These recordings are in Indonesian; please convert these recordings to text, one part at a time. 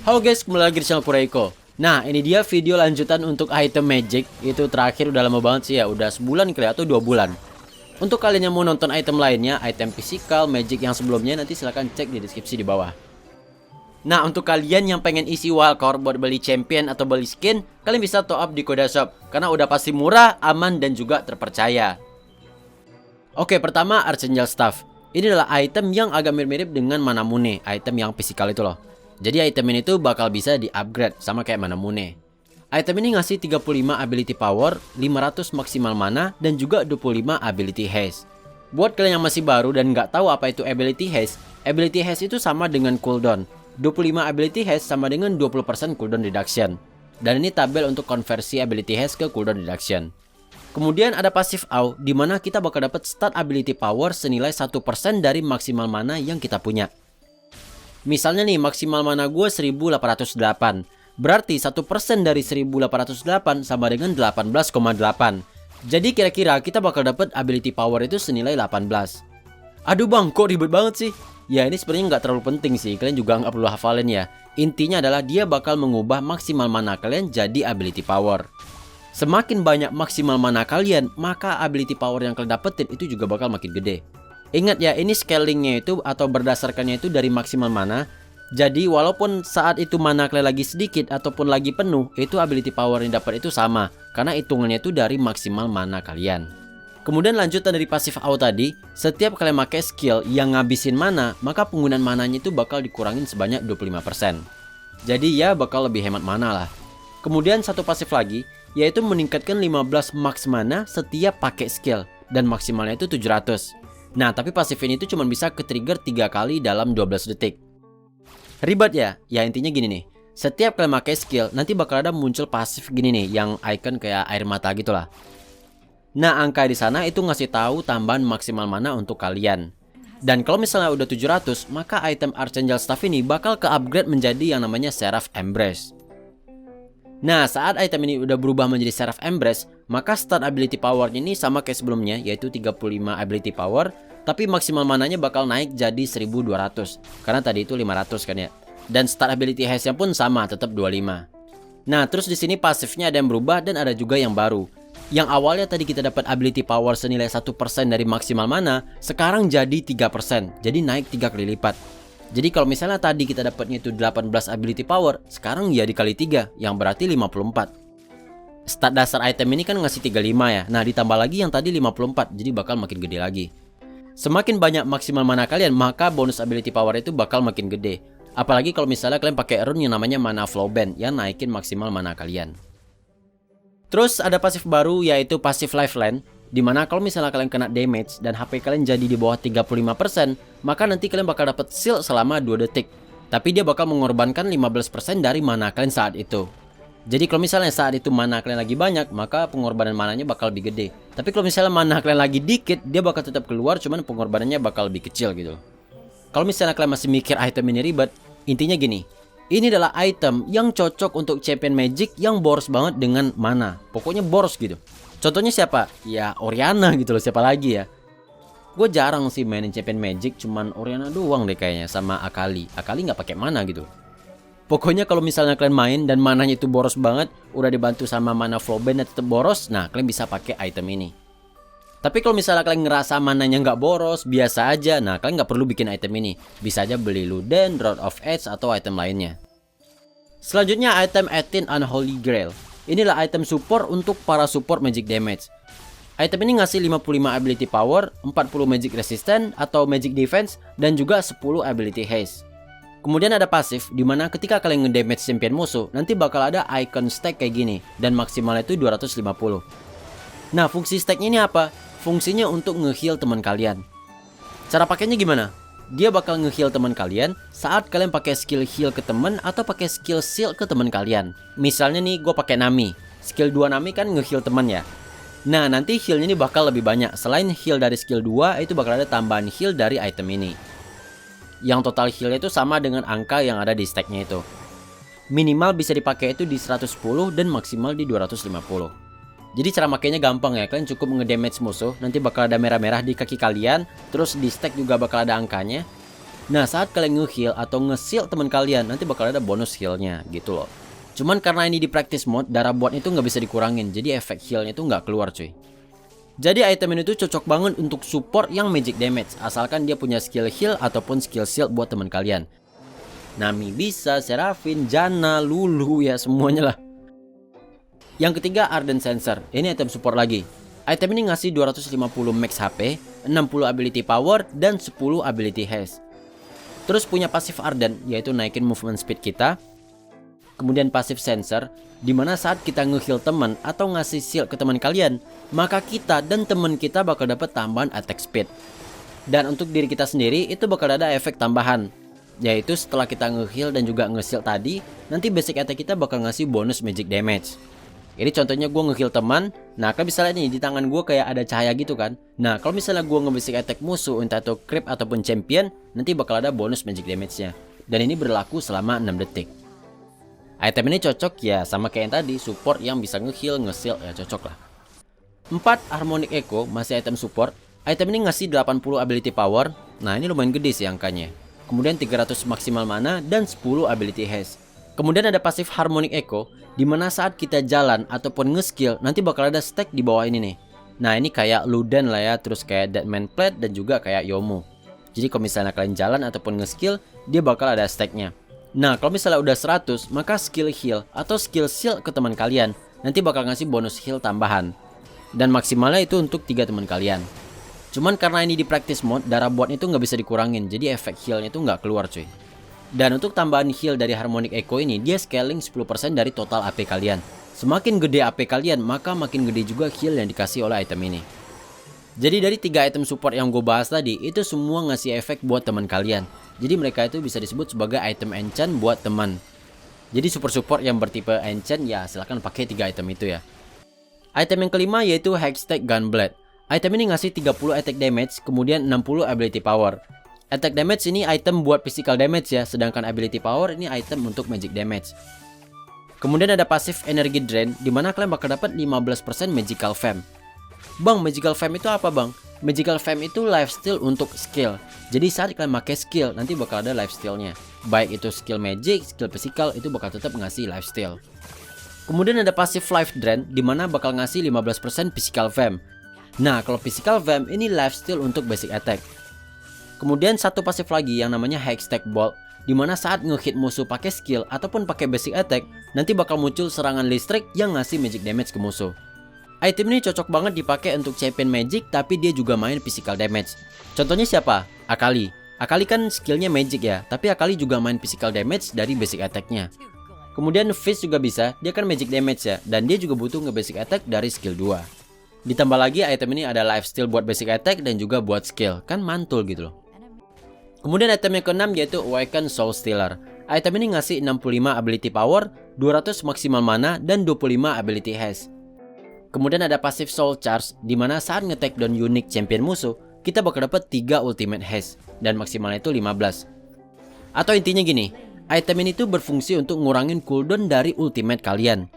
Halo guys, kembali lagi di channel Kureiko. Nah, ini dia video lanjutan untuk item magic. Itu terakhir udah lama banget sih ya, udah sebulan kali atau 2 bulan. Untuk kalian yang mau nonton item lainnya, item physical, magic yang sebelumnya, nanti silahkan cek di deskripsi di bawah. Nah, untuk kalian yang pengen isi wildcard buat beli champion atau beli skin, kalian bisa top up di Koda Shop, karena udah pasti murah, aman, dan juga terpercaya. Oke, pertama Archangel Staff. Ini adalah item yang agak mirip-mirip dengan Manamune, item yang physical itu loh. Jadi item ini tuh bakal bisa di-upgrade sama kayak Manamune. Item ini ngasih 35 ability power, 500 maksimal mana, dan juga 25 ability haste. Buat kalian yang masih baru dan nggak tahu apa itu ability haste itu sama dengan cooldown. 25 ability haste sama dengan 20% cooldown reduction. Dan ini tabel untuk konversi ability haste ke cooldown reduction. Kemudian ada passive AW, di mana kita bakal dapat stat ability power senilai 1% dari maksimal mana yang kita punya. Misalnya nih, maksimal mana gue 1808. Berarti 1% dari 1808 sama dengan 18,8. Jadi kira-kira kita bakal dapat ability power itu senilai 18. Aduh bang, kok ribet banget sih? Ya ini sebenarnya nggak terlalu penting sih, kalian juga nggak perlu hafalin ya. Intinya adalah dia bakal mengubah maksimal mana kalian jadi ability power. Semakin banyak maksimal mana kalian, maka ability power yang kalian dapetin itu juga bakal makin gede. Ingat ya, ini scalingnya itu atau berdasarkannya itu dari maksimal mana. Jadi walaupun saat itu mana kalian lagi sedikit ataupun lagi penuh, itu ability power yang dapat itu sama, karena hitungannya itu dari maksimal mana kalian. Kemudian lanjutan dari pasif AW tadi, setiap kalian pakai skill yang ngabisin mana, maka penggunaan mananya itu bakal dikurangin sebanyak 25%. Jadi ya bakal lebih hemat mana lah. Kemudian satu pasif lagi, yaitu meningkatkan 15 max mana setiap pakai skill, dan maksimalnya itu 700. Nah, tapi pasif ini tuh cuma bisa ke-trigger 3 kali dalam 12 detik. Ribet ya? Ya intinya gini nih. Setiap kalian pakai skill, nanti bakal ada muncul pasif gini nih, yang icon kayak air mata gitu lah. Nah, angka di sana itu ngasih tahu tambahan maksimal mana untuk kalian. Dan kalau misalnya udah 700, maka item Archangel Staff ini bakal ke-upgrade menjadi yang namanya Seraph Embrace. Nah, saat item ini udah berubah menjadi Seraph Embrace, maka start ability power ini sama kayak sebelumnya, yaitu 35 ability power, tapi maksimal mananya bakal naik jadi 1200, karena tadi itu 500 kan ya. Dan start ability haste-nya pun sama, tetap 25. Nah, terus di sini pasifnya ada yang berubah dan ada juga yang baru. Yang awalnya tadi kita dapat ability power senilai 1% dari maksimal mana, sekarang jadi 3%, jadi naik 3 kali lipat. Jadi kalau misalnya tadi kita dapatnya itu 18 ability power, sekarang ya dikali 3, yang berarti 54. Stat dasar item ini kan ngasih 35 ya. Nah, ditambah lagi yang tadi 54, jadi bakal makin gede lagi. Semakin banyak maksimal mana kalian, maka bonus ability power itu bakal makin gede. Apalagi kalau misalnya kalian pakai rune yang namanya Mana Flow Band, yang naikin maksimal mana kalian. Terus ada pasif baru, yaitu pasif Lifeline, dimana kalau misalnya kalian kena damage dan HP kalian jadi di bawah 35%, maka nanti kalian bakal dapat shield selama 2 detik. Tapi dia bakal mengorbankan 15% dari mana kalian saat itu. Jadi kalau misalnya saat itu mana kalian lagi banyak, maka pengorbanan mananya bakal lebih gede. Tapi kalau misalnya mana kalian lagi dikit, dia bakal tetap keluar, cuman pengorbanannya bakal lebih kecil gitu. Kalau misalnya kalian masih mikir item ini ribet, intinya gini. Ini adalah item yang cocok untuk champion magic yang boros banget dengan mana. Pokoknya boros gitu. Contohnya siapa? Ya Orianna gitu loh, siapa lagi ya. Gue jarang sih mainin champion magic, cuman Orianna doang deh kayaknya, sama Akali. Akali nggak pakai mana gitu. Pokoknya kalau misalnya kalian main dan mananya itu boros banget, udah dibantu sama Mana Flow Band tetap boros, nah kalian bisa pakai item ini. Tapi kalau misalnya kalian ngerasa mananya nggak boros, biasa aja, nah kalian nggak perlu bikin item ini. Bisa aja beli Luden, Rod of Edge, atau item lainnya. Selanjutnya item 18 Unholy Grail. Inilah item support untuk para support magic damage. Item ini ngasih 55 ability power, 40 magic resistance atau magic defense, dan juga 10 ability haste. Kemudian ada pasif, dimana ketika kalian ngedamage champion musuh, nanti bakal ada icon stack kayak gini, dan maksimalnya itu 250. Nah, fungsi stacknya ini apa? Fungsinya untuk nge-heal teman kalian. Cara pakainya gimana? Dia bakal nge-heal teman kalian saat kalian pakai skill heal ke teman atau pakai skill shield ke teman kalian. Misalnya nih, gue pakai Nami. Skill 2 Nami kan nge-heal teman ya. Nah, nanti healnya ini bakal lebih banyak. Selain heal dari skill 2, itu bakal ada tambahan heal dari item ini. Yang total healnya itu sama dengan angka yang ada di stacknya itu. Minimal bisa dipakai itu di 110 dan maksimal di 250. Jadi cara makainya gampang ya, kalian cukup ngedamage musuh, nanti bakal ada merah-merah di kaki kalian, terus di stack juga bakal ada angkanya. Nah, saat kalian nge-heal atau nge-shield teman kalian, nanti bakal ada bonus healnya gitu loh. Cuman karena ini di practice mode, darah bot itu nggak bisa dikurangin, jadi efek healnya itu nggak keluar cuy. Jadi item ini tuh cocok banget untuk support yang magic damage, asalkan dia punya skill heal ataupun skill shield buat teman kalian. Nami bisa, Seraphine, Janna, Lulu ya semuanya lah. Yang ketiga Ardent Sensor, ini item support lagi. Item ini ngasih 250 max HP, 60 ability power, dan 10 ability haste. Terus punya pasif Ardent, yaitu naikin movement speed kita. Kemudian pasif Sensor, dimana saat kita nge-heal teman atau ngasih shield ke teman kalian, maka kita dan teman kita bakal dapat tambahan attack speed. Dan untuk diri kita sendiri itu bakal ada efek tambahan, yaitu setelah kita nge-heal dan juga nge-shield tadi, nanti basic attack kita bakal ngasih bonus magic damage. Ini contohnya gue nge-heal teman. Nah kan misalnya nih di tangan gue kayak ada cahaya gitu kan. Nah kalau misalnya gue nge-basic attack musuh entah itu creep ataupun champion, nanti bakal ada bonus magic damage nya. Dan ini berlaku selama 6 detik. Item ini cocok ya sama kayak yang tadi, support yang bisa nge-heal, nge-shield ya cocok lah. 4 Harmonic Echo masih item support. Item ini ngasih 80 ability power. Nah ini lumayan gede sih angkanya. Kemudian 300 maksimal mana dan 10 ability haste. Kemudian ada pasif Harmonic Echo, dimana saat kita jalan ataupun nge-skill nanti bakal ada stack di bawah ini nih. Nah ini kayak Luden lah ya, terus kayak Deadman Plate dan juga kayak Yomu. Jadi kalau misalnya kalian jalan ataupun nge-skill, dia bakal ada stacknya. Nah kalau misalnya udah 100, maka skill heal atau skill shield ke teman kalian nanti bakal ngasih bonus heal tambahan. Dan maksimalnya itu untuk 3 teman kalian. Cuman karena ini di practice mode, darah bot itu nggak bisa dikurangin, jadi efek healnya itu nggak keluar cuy. Dan untuk tambahan heal dari Harmonic Echo ini, dia scaling 10% dari total AP kalian. Semakin gede AP kalian, maka makin gede juga heal yang dikasih oleh item ini. Jadi dari 3 item support yang gue bahas tadi, itu semua ngasih efek buat teman kalian. Jadi mereka itu bisa disebut sebagai item enchant buat teman. Jadi support yang bertipe enchant ya silahkan pakai 3 item itu ya. Item yang kelima yaitu Hextech Gunblade. Item ini ngasih 30 attack damage, kemudian 60 ability power. Attack damage ini item buat physical damage ya, sedangkan ability power ini item untuk magic damage. Kemudian ada pasif energy drain, dimana kalian bakal dapat 15% magical fam. Bang, magical fam itu apa bang? Magical fam itu lifesteal untuk skill. Jadi saat kalian pakai skill, nanti bakal ada lifestealnya. Baik itu skill magic, skill physical, itu bakal tetap ngasih lifesteal. Kemudian ada pasif life drain, dimana bakal ngasih 15% physical fam. Nah kalau physical fam ini lifesteal untuk basic attack. Kemudian satu pasif lagi yang namanya Hextech Bolt, dimana saat nge-hit musuh pakai skill ataupun pakai basic attack, nanti bakal muncul serangan listrik yang ngasih magic damage ke musuh. Item ini cocok banget dipakai untuk champion magic, tapi dia juga main physical damage. Contohnya siapa? Akali. Akali kan skillnya magic ya, tapi Akali juga main physical damage dari basic attacknya. Kemudian Fizz juga bisa, dia kan magic damage ya, dan dia juga butuh nge-basic attack dari skill 2. Ditambah lagi item ini ada lifesteal buat basic attack dan juga buat skill, kan mantul gitu loh. Kemudian item yang keenam yaitu Awaken Soul Stealer. Item ini ngasih 65 ability power, 200 maksimal mana, dan 25 ability haste. Kemudian ada pasif Soul Charge, dimana saat nge-take down unique champion musuh, kita bakal dapat 3 ultimate haste, dan maksimalnya itu 15. Atau intinya gini, item ini tuh berfungsi untuk ngurangin cooldown dari ultimate kalian.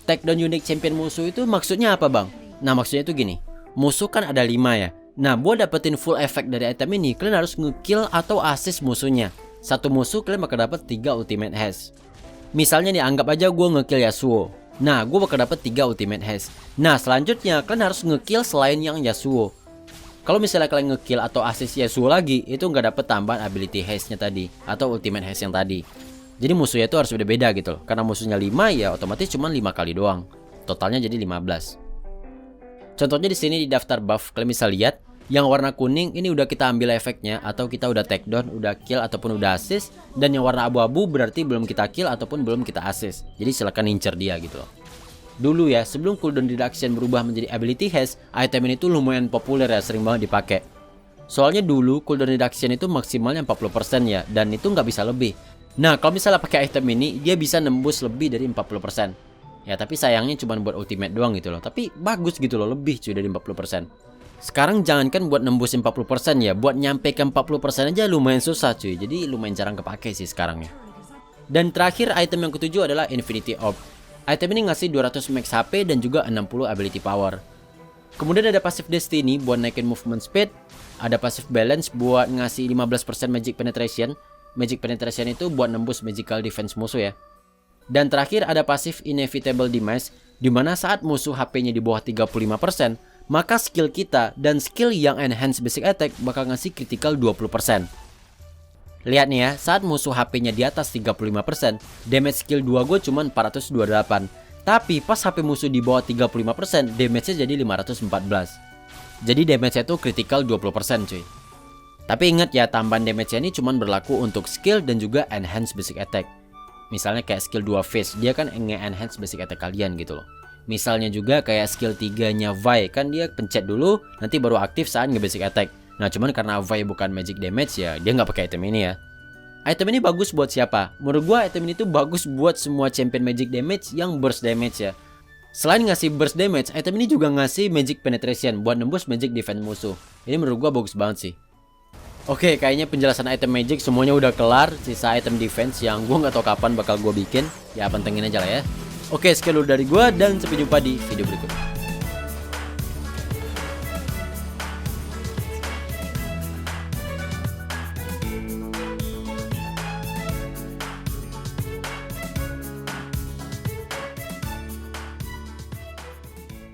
Take down unique champion musuh itu maksudnya apa bang? Nah maksudnya itu gini, musuh kan ada 5 ya. Nah, buat dapetin full effect dari item ini, kalian harus nge-kill atau assist musuhnya. Satu musuh kalian bakal dapet 3 ultimate haste. Misalnya nih, anggap aja gue nge-kill Yasuo. Nah, gue bakal dapet 3 ultimate haste. Nah, selanjutnya kalian harus nge-kill selain yang Yasuo. Kalau misalnya kalian nge-kill atau assist Yasuo lagi, itu nggak dapet tambahan ability haste-nya tadi, atau ultimate haste yang tadi. Jadi musuhnya itu harus beda-beda gitu loh. Karena musuhnya 5 ya otomatis cuma 5 kali doang. Totalnya jadi 15. Contohnya di sini di daftar buff kalian bisa lihat yang warna kuning ini udah kita ambil efeknya atau kita udah take down, udah kill ataupun udah assist, dan yang warna abu-abu berarti belum kita kill ataupun belum kita assist. Jadi silakan incer dia gitu loh. Dulu ya sebelum cooldown reduction berubah menjadi ability haste, item ini tuh lumayan populer ya, sering banget dipakai. Soalnya dulu cooldown reduction itu maksimalnya 40% ya, dan itu nggak bisa lebih. Nah kalau misalnya pakai item ini dia bisa nembus lebih dari 40%. Ya tapi sayangnya cuma buat ultimate doang gitu loh. Tapi bagus gitu loh, lebih cuy dari 40%. Sekarang jangankan buat nembusin 40% ya, buat nyampe ke 40% aja lumayan susah cuy. Jadi lumayan jarang kepake sih sekarang ya. Dan terakhir item yang ketujuh adalah Infinity Orb. Item ini ngasih 200 max HP dan juga 60 ability power. Kemudian ada Passive Destiny buat naikin movement speed. Ada Passive Balance buat ngasih 15% Magic Penetration. Magic Penetration itu buat nembus magical defense musuh ya. Dan terakhir ada Passive Inevitable Demise, dimana saat musuh HP-nya di bawah 35%, maka skill kita dan skill yang enhance basic attack bakal ngasih critical 20%. Lihat nih ya, saat musuh HP-nya di atas 35%, damage skill 2 gue cuma 428. Tapi pas HP musuh di bawah 35%, damage-nya jadi 514. Jadi damage-nya itu critical 20% cuy. Tapi ingat ya, tambahan damage-nya ini cuma berlaku untuk skill dan juga enhance basic attack. Misalnya kayak skill 2 Face, dia kan nge-enhance basic attack kalian gitu loh. Misalnya juga kayak skill 3-nya Vi, kan dia pencet dulu, nanti baru aktif saat nge-basic attack. Nah cuman karena Vi bukan magic damage ya, dia nggak pakai item ini ya. Item ini bagus buat siapa? Menurut gua item ini tuh bagus buat semua champion magic damage yang burst damage ya. Selain ngasih burst damage, item ini juga ngasih magic penetration buat nembus magic defense musuh. Ini menurut gua bagus banget sih. Oke, kayaknya penjelasan item magic semuanya udah kelar. Sisa item defense yang gua nggak tahu kapan bakal gua bikin. Ya pantengin aja lah ya. Oke, sekian dulu dari gua dan sampai jumpa di video berikutnya.